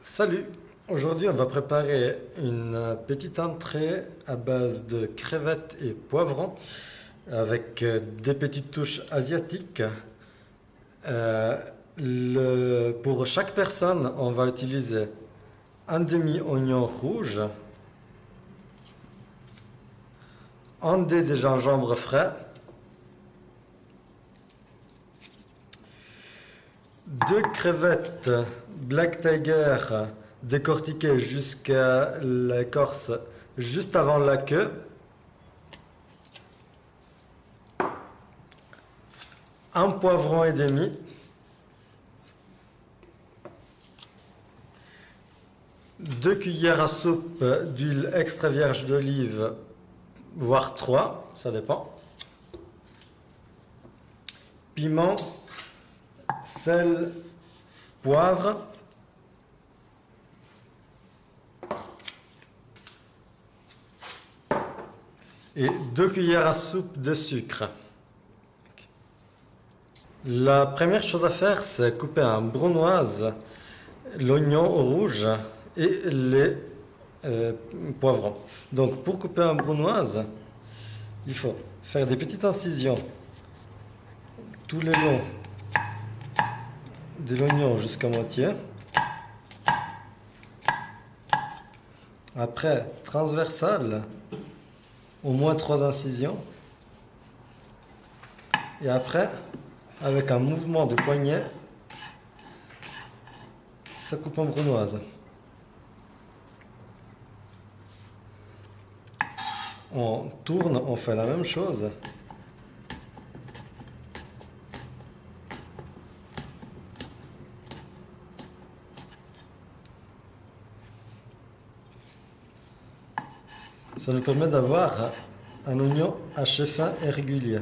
Salut! Aujourd'hui, on va préparer une petite entrée à base de crevettes et poivrons avec des petites touches asiatiques. Euh, pour chaque personne, on va utiliser un demi-oignon rouge, un dé de gingembre frais, deux crevettes Black Tiger décortiquées jusqu'à l'écorce juste avant la queue, un poivron et demi, deux cuillères à soupe d'huile extra vierge d'olive, voire trois, ça dépend, piment, sel, poivre, et deux cuillères à soupe de sucre. La première chose à faire, c'est couper en brunoise l'oignon rouge et les poivrons. Donc pour couper en brunoise, il faut faire des petites incisions tout le long de l'oignon jusqu'à moitié. Après, transversale, au moins 3 incisions. Et après, avec un mouvement de poignet, ça coupe en brunoise. On tourne, on fait la même chose. Ça nous permet d'avoir un oignon haché fin et régulier.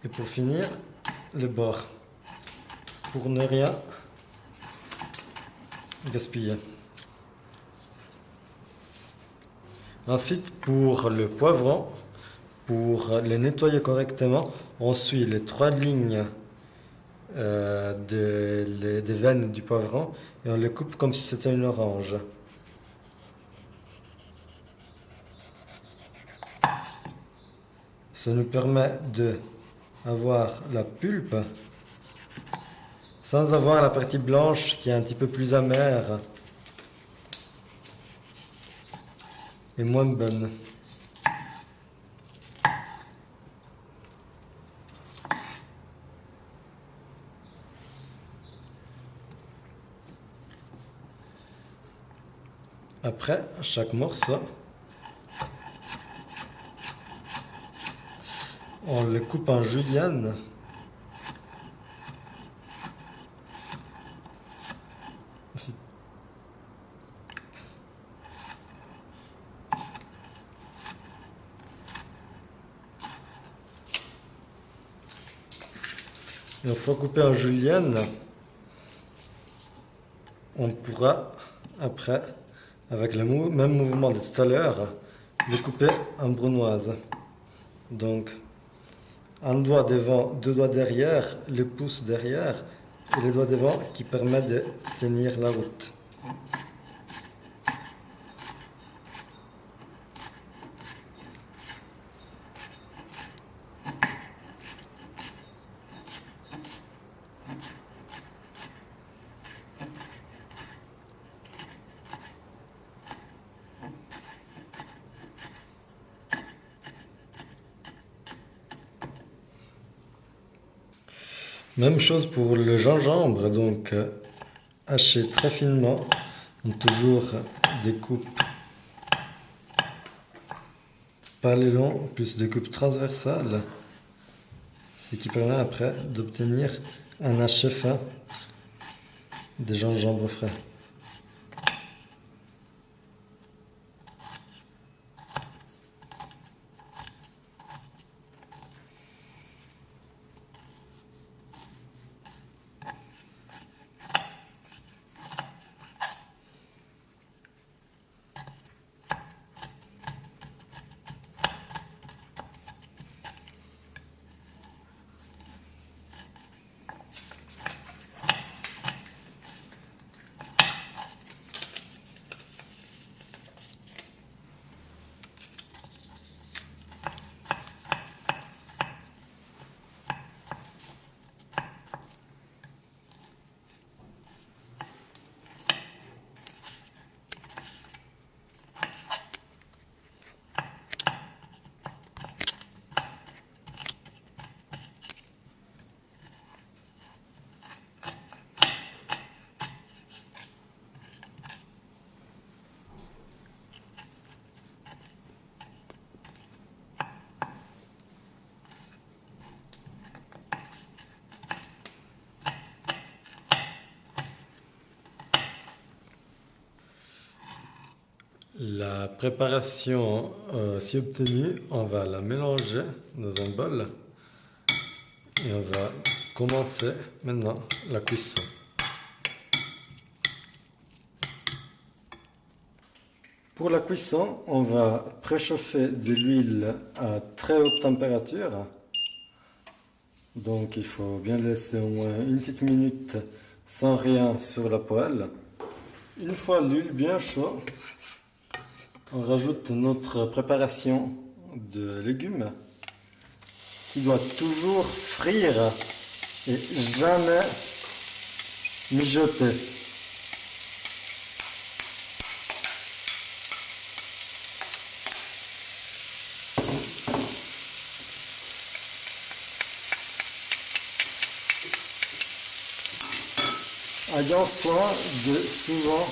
Et pour finir, le bord, pour ne rien gaspiller. Ensuite, pour le poivron, pour le nettoyer correctement, on suit les 3 lignes des veines du poivron et on les coupe comme si c'était une orange. Ça nous permet de avoir la pulpe sans avoir la partie blanche qui est un petit peu plus amère et moins bonne. Après, chaque morceau, on le coupe en julienne. Et une fois coupé en julienne, on pourra après, avec le même mouvement de tout à l'heure, le couper en brunoise. Donc, un doigt devant, 2 doigts derrière, le pouce derrière et le doigt devant qui permet de tenir la route. Même chose pour le gingembre, donc haché très finement, on toujours des coupes par les longs plus des coupes transversales, ce qui permet après d'obtenir un haché fin de gingembre frais. La préparation si obtenue, on va la mélanger dans un bol et on va commencer maintenant la cuisson. Pour la cuisson, on va préchauffer de l'huile à très haute température. Donc il faut bien laisser au moins une petite minute sans rien sur la poêle. Une fois l'huile bien chaude, on rajoute notre préparation de légumes qui doit toujours frire et jamais mijoter. Ayons soin de souvent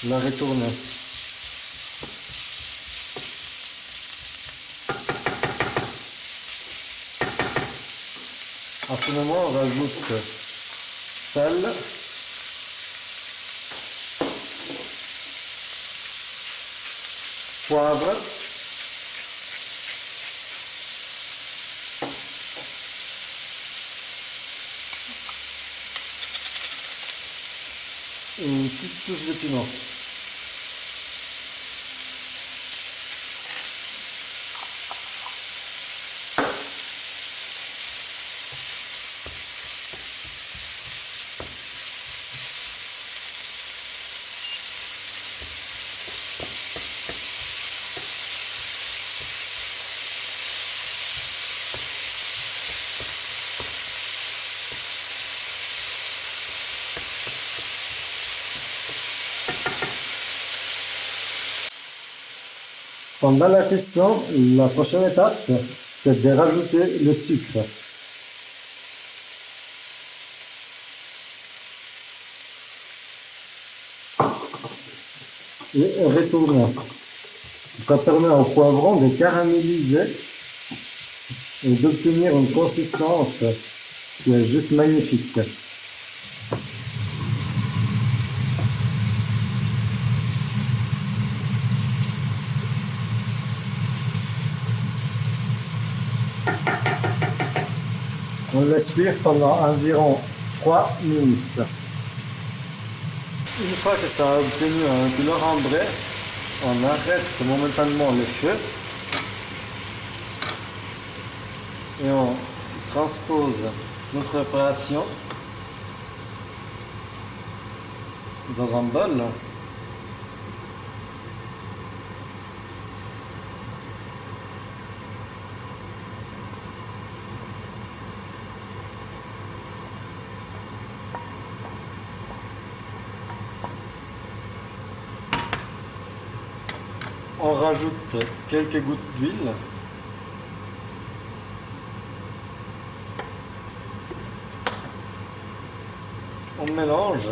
la retourner. À ce moment, on rajoute sel, poivre, et une petite touche de piment. Pendant la cuisson, la prochaine étape, c'est de rajouter le sucre. Et retourner. Ça permet au poivron de caraméliser et d'obtenir une consistance qui est juste magnifique. On laisse cuire pendant environ 3 minutes. Une fois que ça a obtenu un couleur ambré, on arrête momentanément le feu et on transpose notre préparation dans un bol. On rajoute quelques gouttes d'huile. On mélange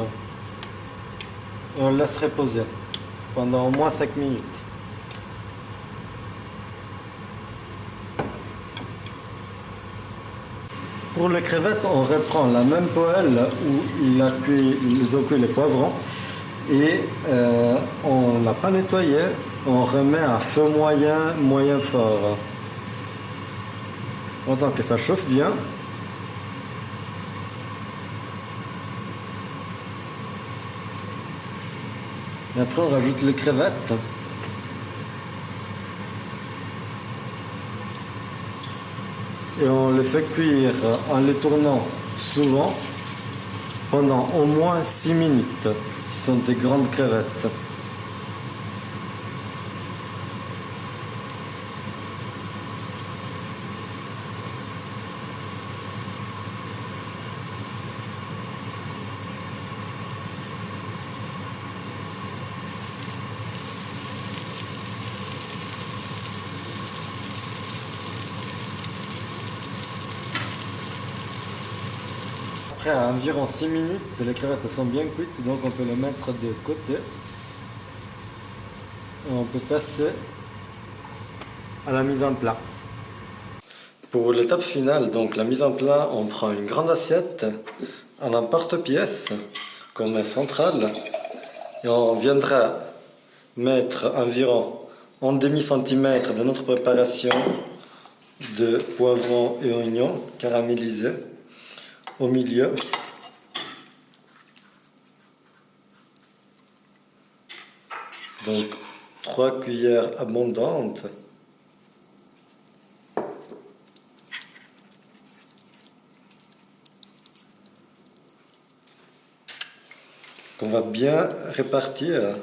et on laisse reposer pendant au moins 5 minutes. Pour les crevettes, on reprend la même poêle où ils ont cuit les poivrons et on ne l'a pas nettoyé. On remet à feu moyen, moyen fort. Autant que ça chauffe bien. Et après on rajoute les crevettes. Et on les fait cuire en les tournant souvent pendant au moins 6 minutes. Ce sont des grandes crevettes. Après à environ 6 minutes, les crevettes sont bien cuites, donc on peut les mettre de côté. Et on peut passer à la mise en plat. Pour l'étape finale, donc la mise en plat, on prend une grande assiette en emporte-pièce qu'on met centrale et on viendra mettre environ un demi-centimètre de notre préparation de poivrons et oignons caramélisés au milieu. Donc 3 cuillères abondantes. Qu'on va bien répartir.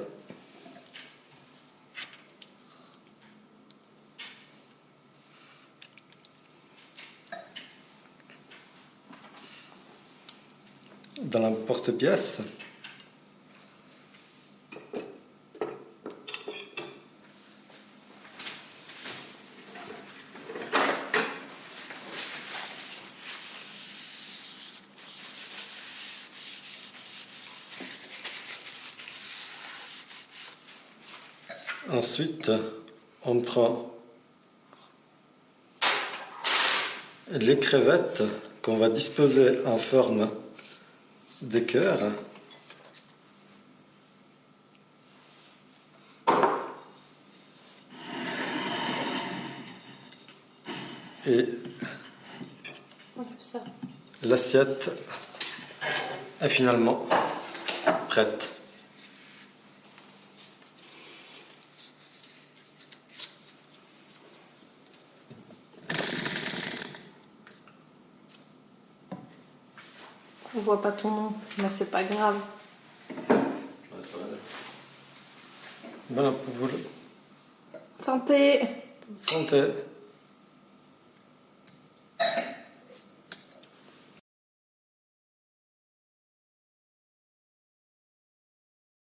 Dans la porte-pièce. Ensuite, on prend les crevettes qu'on va disposer en forme de cœur. Et l'assiette est finalement prête. On voit pas ton nom, mais c'est pas grave. Bon appétit. Santé! Santé.